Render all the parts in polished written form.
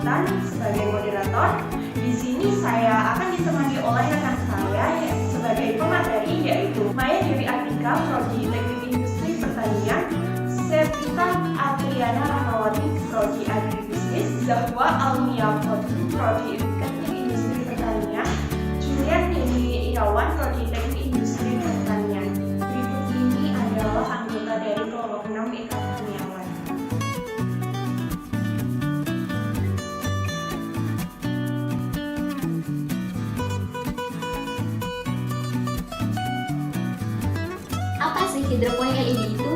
Intan sebagai moderator. Di sini saya akan ditemani oleh rekan saya sebagai pemateri, yaitu Maya Dewi Artika, Prodi Teknik Industri Pertanian, Sepita Adriana Rahmawati, Prodi Agribisnis, Zahwa Almia Putu, Prodi Teknik Industri Pertanian, Julian Dewi Irawan, Prodi Teknik Industri Pertanian. Berikut ini adalah anggota dari kelompok 6 Ikat Kurniawan. Apa sih hidroponik LED itu?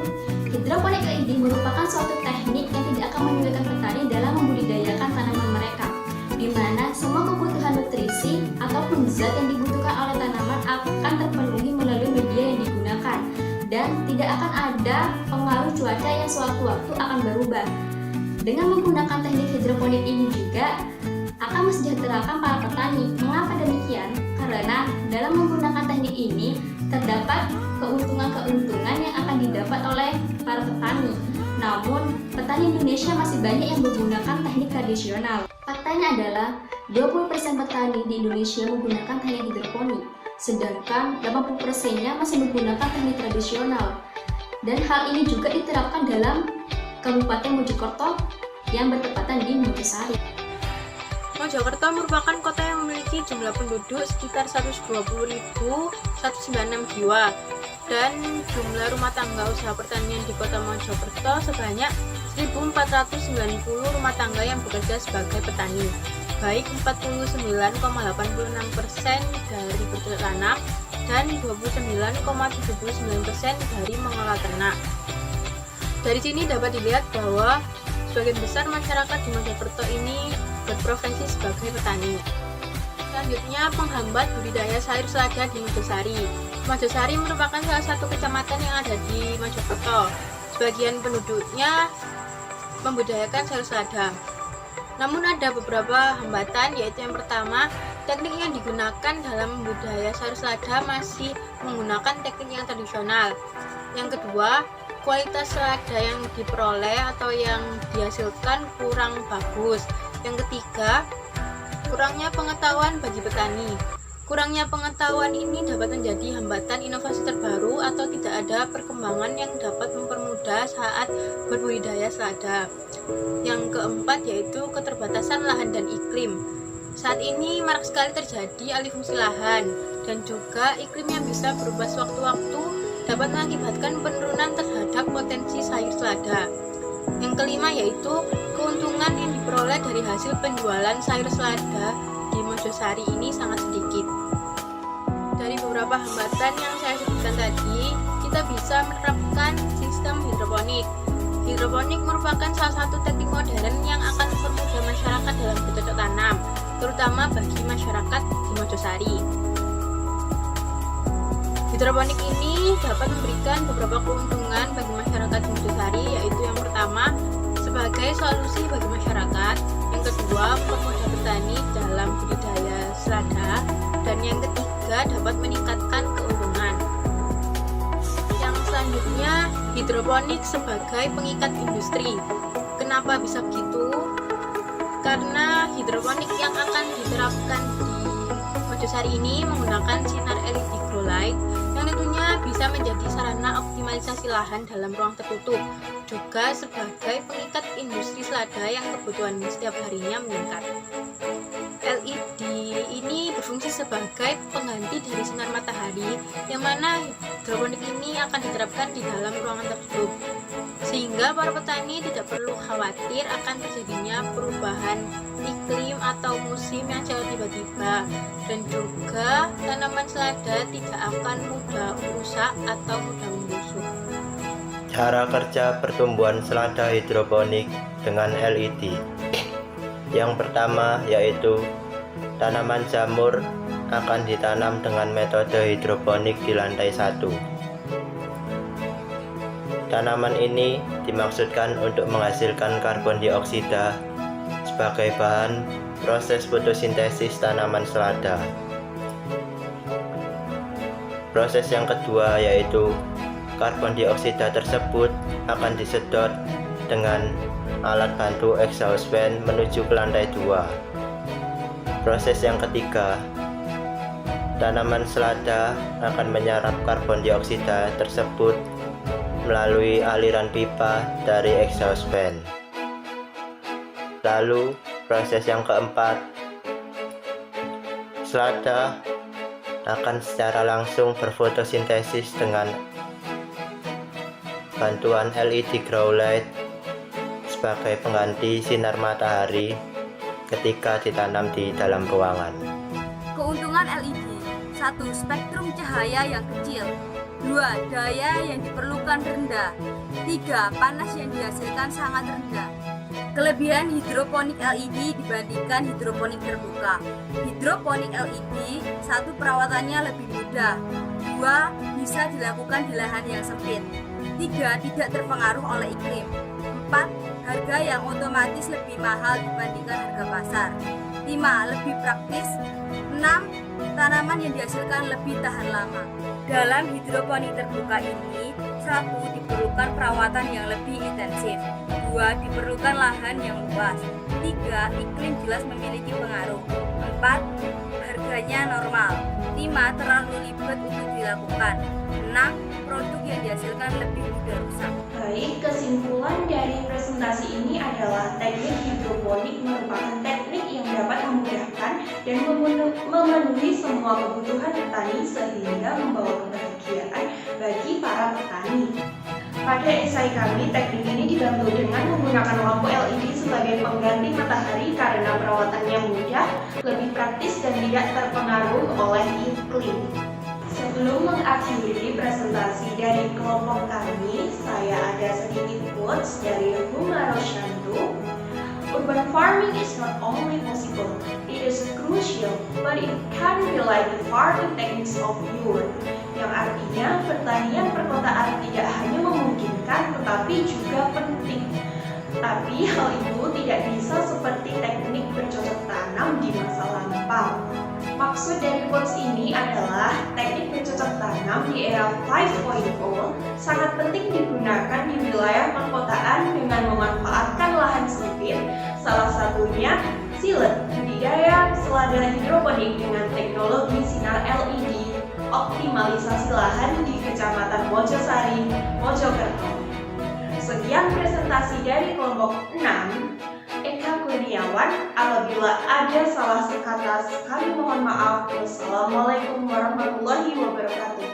Hidroponik LED merupakan suatu teknik yang tidak akan menyulitkan petani dalam membudidayakan tanaman mereka, di mana semua kebutuhan nutrisi ataupun zat yang dibutuhkan oleh tanaman akan terpenuhi melalui media yang digunakan, dan tidak akan ada pengaruh cuaca yang sewaktu-waktu akan berubah. Dengan menggunakan teknik hidroponik ini juga akan mesejahterakan para petani. Mengapa demikian? Karena dalam menggunakan teknik ini terdapat keuntungan-keuntungan yang akan didapat oleh para petani. Namun, petani Indonesia masih banyak yang menggunakan teknik tradisional. Faktanya adalah 20% petani di Indonesia menggunakan teknik hidroponik, sedangkan 80%-nya masih menggunakan teknik tradisional. Dan hal ini juga diterapkan dalam Kabupaten Mojokerto yang bertepatan di Mojosari. Mojokerto merupakan kota yang memiliki jumlah penduduk sekitar 120.196 jiwa dan jumlah rumah tangga usaha pertanian di kota Mojokerto sebanyak 1.490 rumah tangga yang bekerja sebagai petani, baik 49,86% dari bercocok tanam dan 29,79% dari mengolah ternak. Dari sini dapat dilihat bahwa sebagian besar masyarakat di Mojokerto ini berprofesi sebagai petani. Selanjutnya, penghambat budidaya sayur selada di Mojosari. Mojosari merupakan salah satu kecamatan yang ada di Mojokerto. Sebagian penduduknya membudidayakan sayur selada. Namun ada beberapa hambatan, yaitu yang pertama, teknik yang digunakan dalam membudidaya sayur selada masih menggunakan teknik yang tradisional. Yang kedua, kualitas selada yang diperoleh atau yang dihasilkan kurang bagus. Yang ketiga, kurangnya pengetahuan bagi petani. Kurangnya pengetahuan ini dapat menjadi hambatan inovasi terbaru atau tidak ada perkembangan yang dapat mempermudah saat berbudidaya selada. Yang keempat yaitu keterbatasan lahan dan iklim. Saat ini marak sekali terjadi alih fungsi lahan dan juga iklim yang bisa berubah sewaktu-waktu dapat mengakibatkan penurunan terhadap potensi sayur selada. Yang kelima yaitu keuntungan yang diperoleh dari hasil penjualan sayur selada di Mojosari ini sangat sedikit. Dari beberapa hambatan yang saya sebutkan tadi, kita bisa menerapkan sistem hidroponik. Hidroponik merupakan salah satu teknik modern yang akan mempermudah masyarakat dalam bercocok tanam, terutama bagi masyarakat di Mojosari. Hidroponik ini dapat memberikan beberapa keuntungan bagi masyarakat di Mojosari, yaitu yang pertama, sebagai solusi bagi masyarakat, yang kedua, mempermudah petani dalam budidaya selada, dan yang ketiga, dapat meningkatkan keuntungan. Yang selanjutnya, hidroponik sebagai pengikat industri. Kenapa bisa begitu? Karena hidroponik yang akan diterapkan di Mojosari ini menggunakan sinar LED grow light yang tentunya bisa menjadi sarana optimalisasi lahan dalam ruang tertutup, juga sebagai pengikat industri selada yang kebutuhan setiap harinya meningkat. LED ini berfungsi sebagai pengganti dari sinar matahari, yang mana hidroponik ini akan diterapkan di dalam ruangan tertutup, sehingga para petani tidak perlu khawatir akan terjadinya perubahan iklim atau musim yang jauh tiba-tiba, dan juga tanaman selada tidak akan mudah rusak atau mudah membusuk. Cara kerja pertumbuhan selada hidroponik dengan LED. Yang pertama yaitu tanaman jamur akan ditanam dengan metode hidroponik di lantai 1. Tanaman ini dimaksudkan untuk menghasilkan karbon dioksida sebagai bahan proses fotosintesis tanaman selada. Proses yang kedua yaitu karbon dioksida tersebut akan disedot dengan alat bantu exhaust fan menuju ke lantai 2. Proses yang ketiga, tanaman selada akan menyerap karbon dioksida tersebut melalui aliran pipa dari exhaust fan. Lalu, proses yang keempat, selada akan secara langsung berfotosintesis dengan bantuan LED grow light sebagai pengganti sinar matahari ketika ditanam di dalam ruangan. Keuntungan LED: 1. Spektrum cahaya yang kecil. 2. Daya yang diperlukan rendah. 3. Panas yang dihasilkan sangat rendah. Kelebihan hidroponik LED dibandingkan hidroponik terbuka. Hidroponik LED, 1. Perawatannya lebih mudah. 2. Bisa dilakukan di lahan yang sempit. 3. Tidak terpengaruh oleh iklim. 4. Harga yang otomatis lebih mahal dibandingkan harga pasar. 5. Lebih praktis. 6. Tanaman yang dihasilkan lebih tahan lama. Dalam hidroponik terbuka ini, 1. Diperlukan perawatan yang lebih intensif. 2. Diperlukan lahan yang luas. 3. Iklim jelas memiliki pengaruh. 4. Harganya normal. 5. Terlalu ribet untuk dilakukan. 6. Produk yang dihasilkan lebih mudah rusak. Baik, kesimpulan dari presentasi ini adalah teknik hidroponik merupakan teknik yang dapat memudahkan dan memenuhi semua kebutuhan petani sehingga membawa kebahagiaan bagi para petani. Pada esai kami, teknik ini dibantu dengan menggunakan lampu LED sebagai pengganti matahari karena perawatannya mudah, lebih praktis dan tidak terpengaruh oleh iklim. Sebelum mengakhiri presentasi dari kelompok kami, saya ada sedikit quotes dari Huma Roshanto. Urban farming is not only possible, it is crucial, but it can be like the farming techniques of yore. Yang artinya pertanian perkotaan tidak hanya memungkinkan tetapi juga penting. Tapi hal itu tidak bisa seperti teknik bercocok tanam di masa lampau. Maksud dari quotes ini adalah teknik bercocok tanam di era 5.0 sangat penting digunakan di wilayah perkotaan dengan memanfaatkan lahan sempit, salah satunya silet, budidaya selada hidroponik dengan teknologi sinar LED, optimalisasi lahan di Kecamatan Mojosari, Mojokerto. Sekian presentasi dari kelompok 6. Eka Kurniawan, apabila ada salah sekata kami mohon maaf. Wassalamualaikum warahmatullahi wabarakatuh.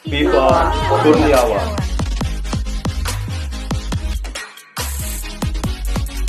Viva Kurniawan.